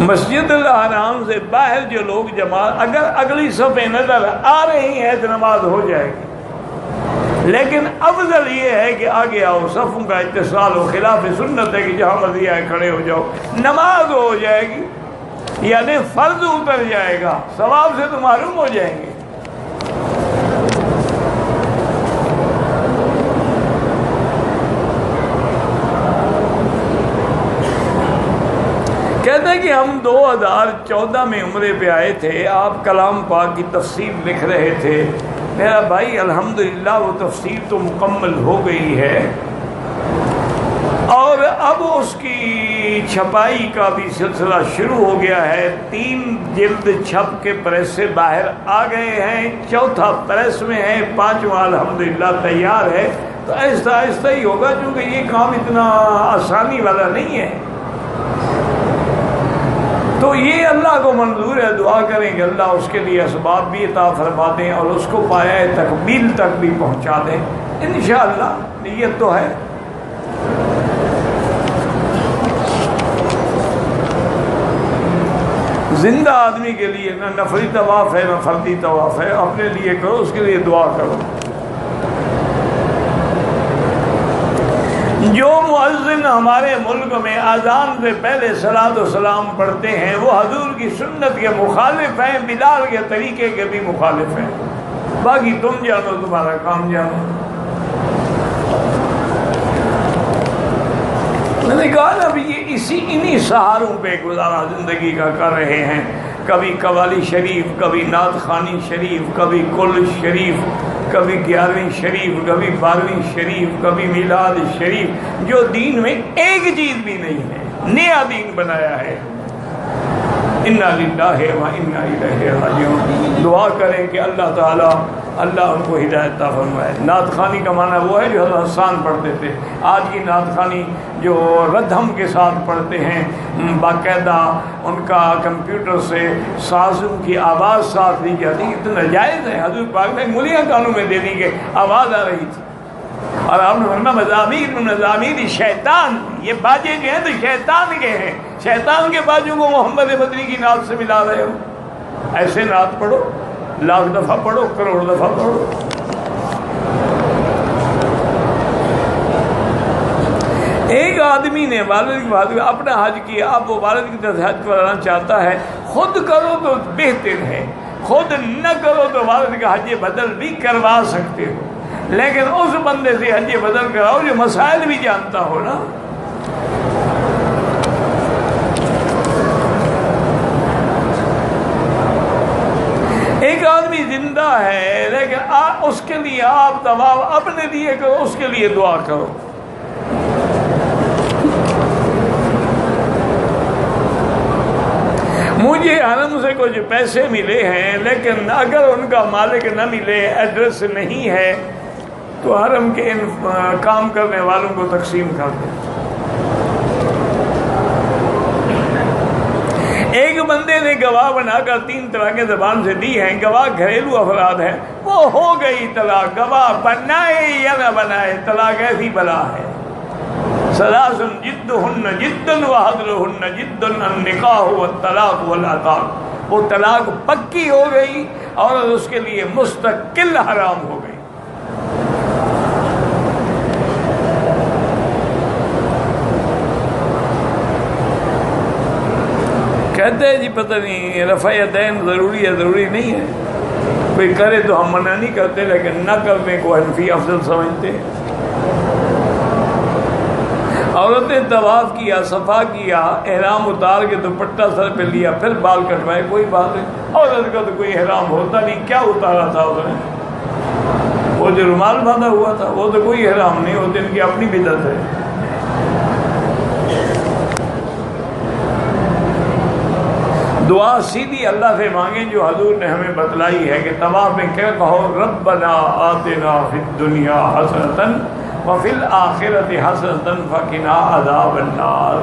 مسجد الحرام سے باہر جو لوگ جماعت اگر اگلی صفیں نظر آ رہی ہیں تو نماز ہو جائے گی، لیکن افضل یہ ہے کہ آگے آؤ، صفوں کا اتصال ہو، خلاف سنت ہے کہ جہاں مرضی آئے کھڑے ہو جاؤ، نماز ہو جائے گی، یعنی فرض اتر جائے گا، ثواب سے تو معلوم ہو جائیں گے۔ کہتے ہیں کہ ہم 2014 میں عمرے پہ آئے تھے، آپ کلام پاک کی تفسیر لکھ رہے تھے، میرا بھائی الحمدللہ وہ تفسیر تو مکمل ہو گئی ہے اور اب اس کی چھپائی کا بھی سلسلہ شروع ہو گیا ہے، 3 جلد چھپ کے پریس سے باہر آ گئے ہیں، 4تھا پریس میں ہے، 5واں الحمدللہ تیار ہے، تو آہستہ آہستہ ہی ہوگا کیونکہ یہ کام اتنا آسانی والا نہیں ہے۔ تو یہ اللہ کو منظور ہے، دعا کریں کہ اللہ اس کے لیے اسباب بھی عطا فرما دیں اور اس کو پایہ تکمیل تک بھی پہنچا دیں، انشاءاللہ نیت تو ہے۔ زندہ آدمی کے لیے نہ نفلی طواف ہے نہ فردی طواف ہے، اپنے لیے کرو، اس کے لیے دعا کرو۔ جو مؤذن ہمارے ملک میں اذان سے پہلے صلاۃ و سلام پڑھتے ہیں وہ حضور کی سنت کے مخالف ہیں، بلال کے طریقے کے بھی مخالف ہیں، باقی تم جانو، تمہارا کام جانو۔ میں نے کہا نا ابھی یہ انہی سہاروں پہ گزارا زندگی کا کر رہے ہیں، کبھی قوالی شریف، کبھی نعت خوانی شریف، کبھی کل شریف، کبھی 11ویں شریف، کبھی 12ویں شریف، کبھی میلاد شریف، جو دین میں ایک چیز بھی نہیں ہے، نیا دین بنایا ہے۔ انا للہ و انا الیہ راجعون۔ دعا کریں کہ اللہ تعالی ان کو ہدایت عطا فرمائے۔ نعت خوانی کا معنی وہ ہے جو حضرت حسان پڑھتے تھے، آج کی نعت خوانی جو ردھم کے ساتھ پڑھتے ہیں، باقاعدہ ان کا کمپیوٹر سے سازوں کی آواز ساتھ دی جاتی، یہ تو ناجائز ہے۔ حضور پاک نے انگلیاں کانوں میں دے دی کہ آواز آ رہی تھی، اور آپ نے فرمایا مزامیر شیطان، یہ باجے جو ہیں تو شیطان کے ہیں، شیطان کے باجوں کو محمد مدنی کی نعت سے ملا رہے ہو۔ ایسے نعت پڑھو، لاکھ دفعہ پڑھو، کروڑ دفعہ پڑھو۔ ایک آدمی نے والد کے بعد اپنا حج کیا، اب وہ والد کی طرف حج کرانا چاہتا ہے، خود کرو تو بہتر ہے، خود نہ کرو تو والد کا حج بدل بھی کروا سکتے ہو، لیکن اس بندے سے حج بدل کراؤ جو مسائل بھی جانتا ہو نا۔ ایک آدمی زندہ ہے لیکن اس کے لیے آپ طواف اپنے لیے کرو، اس کے لیے دعا کرو۔ مجھے حرم سے کچھ پیسے ملے ہیں، لیکن اگر ان کا مالک نہ ملے، ایڈریس نہیں ہے، تو حرم کے ان کام کرنے والوں کو تقسیم کر دیں۔ ایک بندے نے گواہ بنا کر 3 طلاقیں زبان سے دی ہیں، گواہ گھریلو افراد ہیں، وہ ہو گئی طلاق، گواہ بنائے یا نہ بنائے، طلاق ایسی بلا ہے۔ ثلاث جدہن جد وحضرہن جد النکاح والطلاق والعتاق، وہ طلاق پکی ہو گئی اور اس کے لیے مستقل حرام ہو گئی۔ کہتے ہیں جی پتہ نہیں رفع یدین ضروری ہے، ضروری نہیں ہے، کوئی کرے تو ہم منع نہیں کرتے، لیکن نہ کرنے کو حنفی افضل سمجھتے ہیں۔ عورتیں طواف کیا، صفا کیا، احرام اتار کے دوپٹہ سر پہ لیا، پھر بال کٹوائے، کوئی بات نہیں، عورت کا تو کوئی احرام ہوتا نہیں، کیا اتارا تھا اس نے؟ وہ جو رومال باندھا ہوا تھا وہ تو کوئی احرام نہیں، وہ تو ان کی اپنی بدعت ہے۔ دعا سیدھی اللہ سے مانگیں جو حضور نے ہمیں بتلائی ہے کہ طواف میں کیا کہو، ربنا آتنا فی الدنیا حسنۃ وفی الآخرۃ حسنۃ وقنا عذاب النار۔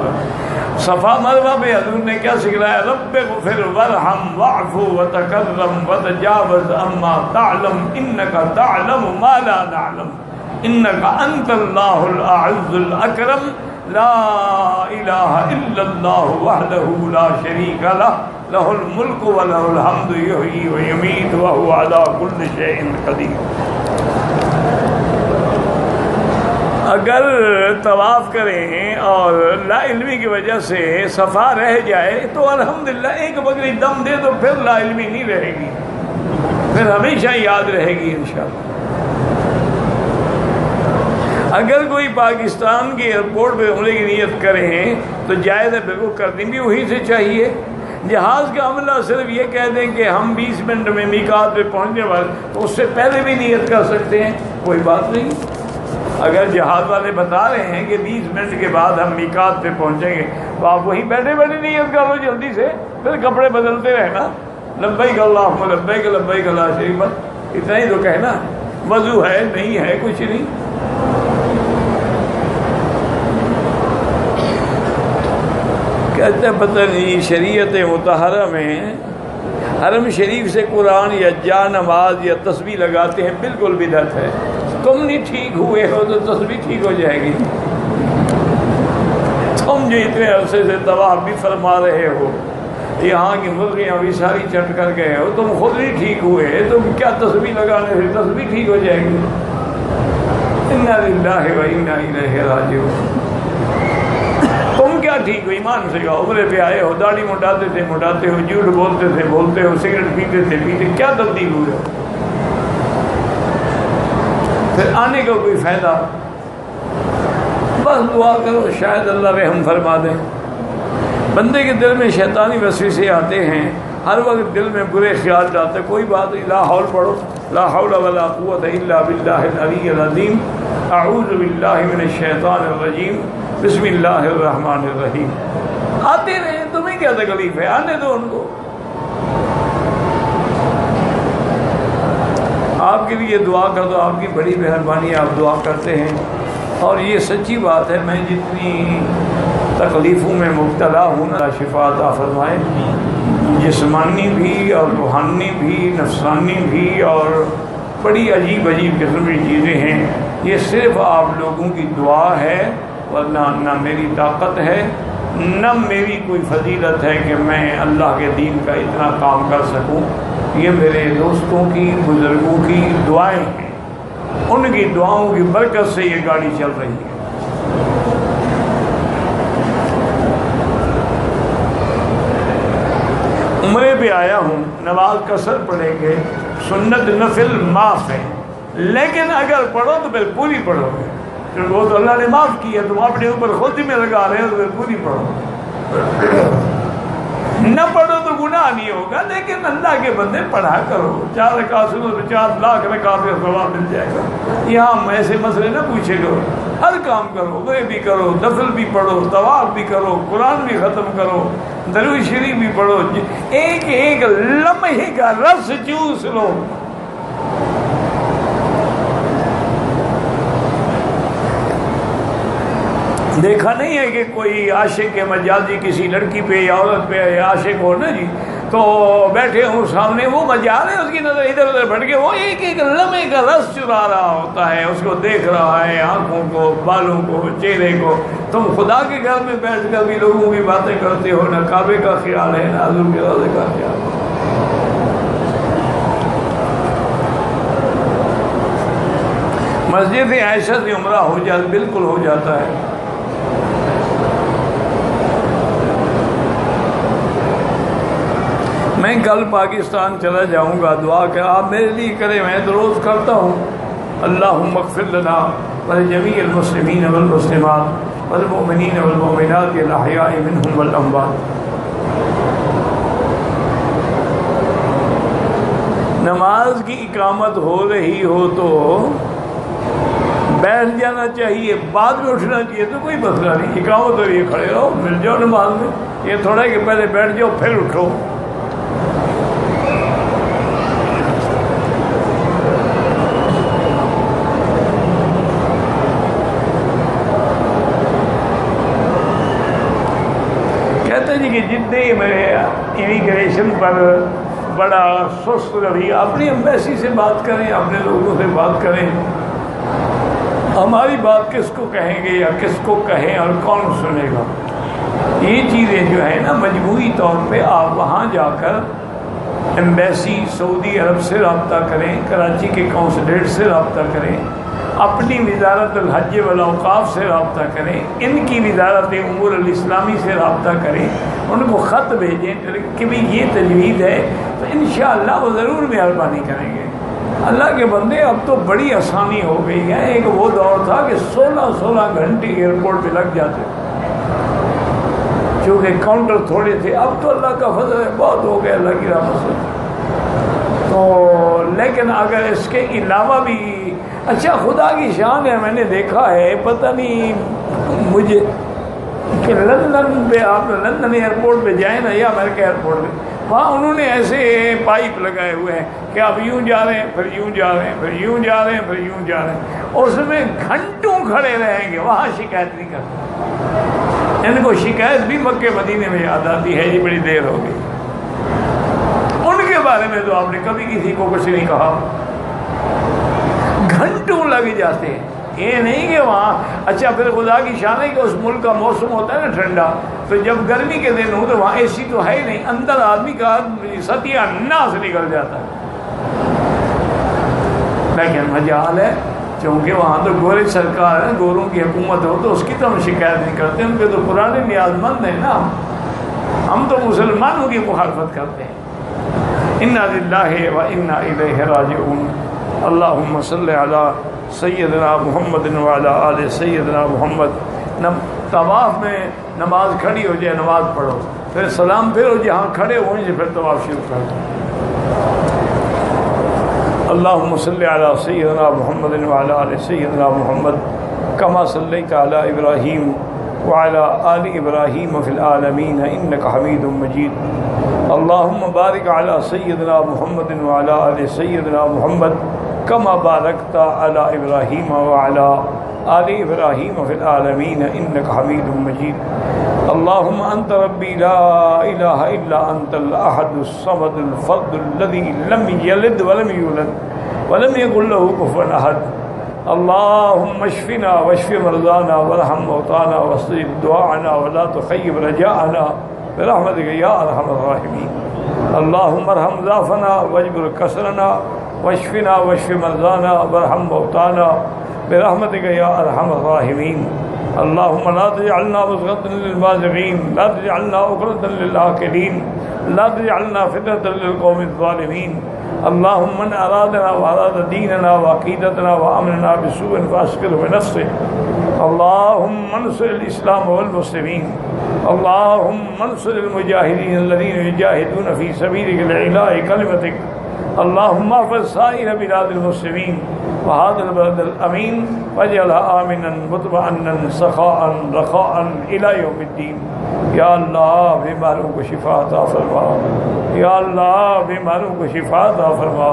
صفا مروہ پہ حضور نے کیا سکھلایا، رب اغفر وارحم واعف وتکرم وتجاوز عما تعلم انک تعلم ما لا نعلم انک انت اللہ الاعز الاکرم لا الہ الا الا اللہ وحدہ لا شریک لہ لہ الملک ولہ الحمد یحیی ویمیت وہو علی کل شیء قدیر۔ اگر طواف کریں اور لا علمی کی وجہ سے صفا رہ جائے تو الحمدللہ ایک بکری دم دے تو پھر لا علمی نہیں رہے گی، پھر ہمیشہ یاد رہے گی انشاءاللہ۔ اگر کوئی پاکستان کے ایئرپورٹ پہ عمرے کی نیت کریں تو جائز ہے، بالکل کرنی بھی وہی سے چاہیے۔ جہاز کا عملہ صرف یہ کہہ دیں کہ ہم 20 منٹ میں میقات پہ پہنچنے والے، تو اس سے پہلے بھی نیت کر سکتے ہیں، کوئی بات نہیں۔ اگر جہاز والے بتا رہے ہیں کہ 20 منٹ کے بعد ہم میقات پہ پہنچیں گے تو آپ وہیں بیٹھے بیٹھے نیت کر لو جلدی سے، پھر کپڑے بدلتے رہنا، لبیک اللہم لبیک لبیک لا شریک لک، اتنا ہی تو کہنا، وضو ہے نہیں ہے کچھ نہیں۔ کہتے ہیں پتہ نہیں شریعت مطہرہ میں حرم شریف سے قرآن یا جا نماز یا تسبیح لگاتے ہیں، بالکل بدعت ہے۔ تم نہیں ٹھیک ہوئے ہو تو تسبیح ٹھیک ہو جائے گی؟ تم جو اتنے عرصے سے طواف بھی فرما رہے ہو، یہاں کی مرغیاں بھی ساری چٹ کر گئے ہو، تم خود نہیں ٹھیک ہوئے تو کیا تسبیح لگانے سے تسبیح ٹھیک ہو جائے گی؟ انا للہ و انا الیہ راجعون۔ تم کیا ٹھیک ہو؟ ایمان سے کہو، عمرے پہ آئے ہو، داڑھی منڈاتے تھے منڈاتے ہو، جھوٹ بولتے تھے بولتے ہو، سگریٹ پیتے تھے پیتے، کیا تبدیل ہوئے ہو؟ پھر آنے کا کوئی فائدہ؟ بس دعا کرو شاید اللہ رحم فرما دے۔ بندے کے دل میں شیطانی وسوسے آتے ہیں، ہر وقت دل میں برے خیال آتے ہیں، کوئی بات نہیں، لا حول پڑھو، لا حول ولا قوت الا باللہ العلی العظیم، اعوذ باللہ من الشیطان الرجیم، بسم اللہ الرحمن الرحیم۔ آتے رہے، تمہیں کیا تکلیف ہے، آنے دو ان کو۔ آپ کے لیے دعا کر دو، آپ کی بڑی مہربانی، آپ دعا کرتے ہیں، اور یہ سچی بات ہے، میں جتنی تکلیفوں میں مبتلا ہوں نا، شفا عطا فرمائے، جسمانی بھی اور روحانی بھی، نفسانی بھی، اور بڑی عجیب عجیب قسم کی چیزیں ہیں، یہ صرف آپ لوگوں کی دعا ہے، ورنہ نہ میری طاقت ہے نہ میری کوئی فضیلت ہے کہ میں اللہ کے دین کا اتنا کام کر سکوں۔ یہ میرے دوستوں کی، بزرگوں کی دعائیں ہیں، ان کی دعاؤں کی برکت سے یہ گاڑی چل رہی ہے۔ عمرے پہ آیا ہوں، نماز قصر پڑھیں گے، سنت نفل معاف ہے، لیکن اگر پڑھو تو پھر پوری پڑھو گے، کیونکہ وہ تو اللہ نے معاف کی ہے، تم اپنے اوپر خود ہی میں لگا رہے ہو، تو پھر پوری پڑھو۔ نہ پڑھو تو گناہ نہیں ہوگا، لیکن اللہ کے بندے پڑھا کرو، 4 رکعت سنو تو 4 لاکھ رکعت کا ثواب مل جائے گا۔ یہاں ایسے مسئلے نہ پوچھے کرو، ہر کام کرو، وہ بھی کرو، نفل بھی پڑھو، طواف بھی کرو، قرآن بھی ختم کرو، درود شریف بھی پڑھو، ایک ایک لمحے کا رس چوس لو۔ دیکھا نہیں ہے کہ کوئی عاشق کے مجازی کسی لڑکی پہ یا عورت پہ یا عاشق ہو نا جی، تو بیٹھے ہوں سامنے، وہ مجال ہے، اس کی نظر ادھر ادھر بھٹ کے وہ ایک ایک لمحے کا رس چرا رہا ہوتا ہے، اس کو دیکھ رہا ہے، آنکھوں کو، بالوں کو، چہرے کو۔ تم خدا کے گھر میں بیٹھ کر بھی لوگوں کی باتیں کرتے ہو، نہ کعبے کا خیال ہے نہ حضور کے روضے کا خیال ہے۔ مسجد عائشہ سے عمرہ ہو جاتا، بالکل ہو جاتا ہے۔ میں کل پاکستان چلا جاؤں گا، دعا کہ آپ میرے لیے کریں، میں تو روز کرتا ہوں، اللہم اغفر لنا ولجمیع المسلمین والمسلمات والمؤمنین والمؤمنات الاحیاء منہم والاموات۔ نماز کی اقامت ہو رہی ہو تو بیٹھ جانا چاہیے، بعد میں اٹھنا چاہیے تو کوئی مسئلہ نہیں، اقامت ہو رہی ہے کھڑے رہو، مل جاؤ نماز میں، یہ تھوڑا ہے کہ پہلے بیٹھ جاؤ پھر اٹھو۔ جی کہ جتنے میرے امیگریشن پر بڑا سست رویہ، اپنی ایمبیسی سے بات کریں، اپنے لوگوں سے بات کریں، ہماری بات کس کو کہیں گے یا کس کو کہیں اور کون سنے گا، یہ جو ہے نا مجموعی طور پہ آپ وہاں جا کر ایمبیسی سعودی عرب سے رابطہ کریں، کراچی کے قونصلیٹ سے رابطہ کریں، اپنی وزارت الحج والاوقاف سے رابطہ کریں، ان کی وزارت امور الاسلامی سے رابطہ کریں، ان کو خط بھیجیں کہ بھی یہ تجویز ہے، تو انشاءاللہ وہ ضرور مہربانی کریں گے۔ اللہ کے بندے اب تو بڑی آسانی ہو گئی ہے۔ ایک وہ دور تھا کہ 16 گھنٹے ایئرپورٹ پہ لگ جاتے، چونکہ کاؤنٹر تھوڑے تھے، اب تو اللہ کا فضل ہے بہت ہو گیا اللہ کی رحمت سے۔ تو لیکن اگر اس کے علاوہ بھی اچھا خدا کی شان ہے، میں نے دیکھا ہے، پتہ نہیں مجھے کہ لندن پہ آپ لندن ایئرپورٹ پہ جائیں نا یا امریکہ ایئرپورٹ پہ، وہاں انہوں نے ایسے پائپ لگائے ہوئے ہیں کہ آپ یوں جا رہے ہیں پھر یوں جا رہے ہیں پھر یوں جا رہے ہیں پھر یوں جا رہے ہیں، اس میں گھنٹوں کھڑے رہیں گے، وہاں شکایت نہیں کرتے۔ ان کو شکایت بھی مکے مدینے میں یاد آتی ہے، یہ بڑی دیر ہو گئی۔ ان کے بارے میں تو آپ نے کبھی کسی کو کچھ نہیں کہا، گھنٹوں لگ جاتے ہیں۔ یہ نہیں کہ وہاں اچھا پھر خدا کی شان ہے کہ اس ملک کا موسم ہوتا ہے نا ٹھنڈا، تو جب گرمی کے دن ہو تو وہاں اے سی تو ہے ہی نہیں، اندر آدمی کا ستیہ ناس نکل جاتا ہے۔ لیکن مجال ہے چونکہ وہاں تو گورے سرکار ہے، گوروں کی حکومت ہو تو اس کی تو ہم شکایت نہیں کرتے، ان کے تو پرانے نیاز مند ہیں نا، ہم تو مسلمانوں کی مخالفت کرتے ہیں۔ انا للہ و انا الیہ راجعون۔ اللہم صلی علی سیدنا محمد وعلی آل سیدنا محمد۔ طواف میں نماز کھڑی ہو جائے نماز پڑھو، پھر سلام پھرو، جہاں کھڑے ہوئیں سے پھر طواف شروع کر دو۔ اللہم صلی علی سیدنا محمد وعلی آل سیدنا محمد کما صلیت علی ابراہیم وعلی آل ابراہیم فی العالمین انک حمید مجید۔ اللہم بارک علی سیدنا محمد وعلی آل سیدنا محمد کما بارکت علی ابراہیم وعلی آل ابراہیم فی العالمین انک حمید مجید۔ اللہم انت ربی لا الہ الا انت الاحد الصمد الفرد الذی لم یلد ولم یولد ولم یکن له کفوا احد۔ اللہم اشفنا واشف مرضانا وارحم موتانا واستجب دعاءنا ولا تخیب رجاءنا برحمتک یا ارحم الراحمین۔ اللہم ارحم ضعفنا واجبر کسرنا واشفنا واشف مرضانا وارحم موتانا برحمتک یا ارحم الراحمین۔ اللہم لا تجعلنا مصغة للمازغین، لا تجعلنا عقدة للعاقلین، لا تجعلنا فتنة للقوم الظالمین۔ اللہم من ارادنا واراد دیننا وعقیدتنا وامننا بسوء فاسقطه بنفسه۔ اللہم انصر الاسلام والمسلمین۔ اللہم انصر المجاہدین الذین یجاہدون فی سبیلک لإعلاء کلمتک۔ اللہم احفظ سائر بلاد المسلمین وهذا البلد الامین واجعلها آمنا مطمئنا سخاء رخاء الى یوم الدین۔ یا اللہ بیماروں کو شفا عطا فرما، یا اللہ بیماروں کو شفا عطا فرما،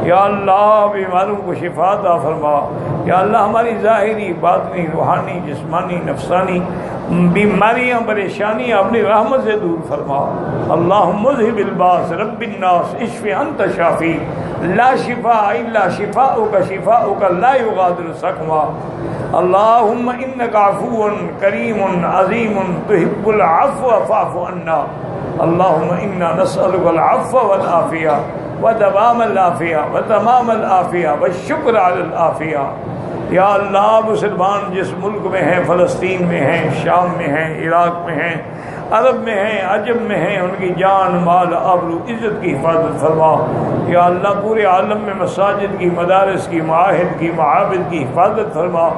یا اللہ بیماروں کو شفا عطا فرما، یا اللہ ہماری ظاہری باطنی روحانی جسمانی نفسانی بیماریاں پریشانیاں اپنی رحمت سے دور فرما۔ اللہم مذہب الباس رب الناس اشف انت شافی لا شفاء الا شفاؤک شفاؤک لا یغادر سقما۔ اللہم انک عفو کریم عظیم تحب العفو فاعف عنا۔ اللہم انا نسألک العفو والعافیہ ودوام العافیہ وتمام العافیہ والشکر علی العافیہ۔ یا اللہ مسلمان جس ملک میں ہیں، فلسطین میں ہیں، شام میں ہیں، عراق میں ہیں، عرب میں ہیں، عجم میں ہیں، ان کی جان مال آبرو عزت کی حفاظت فرما۔ یا اللہ پورے عالم میں مساجد کی، مدارس کی، معاہد کی، معابد کی حفاظت فرما۔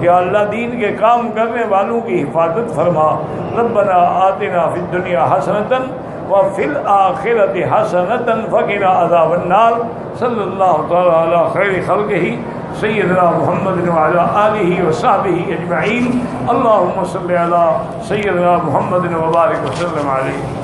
یا اللہ دین کے کام کرنے والوں کی حفاظت فرما۔ ربنا آتنا فی الدنیا حسنۃ وفی الآخرۃ حسنۃ وقنا عذاب النار۔ صلی اللہ تعالی علی خیر خلقہ سیدنا محمد وعلی آلہ وصحبہ اجمعین۔ اللہم صلی علی سیدنا محمد وبارک وسلم علیہ۔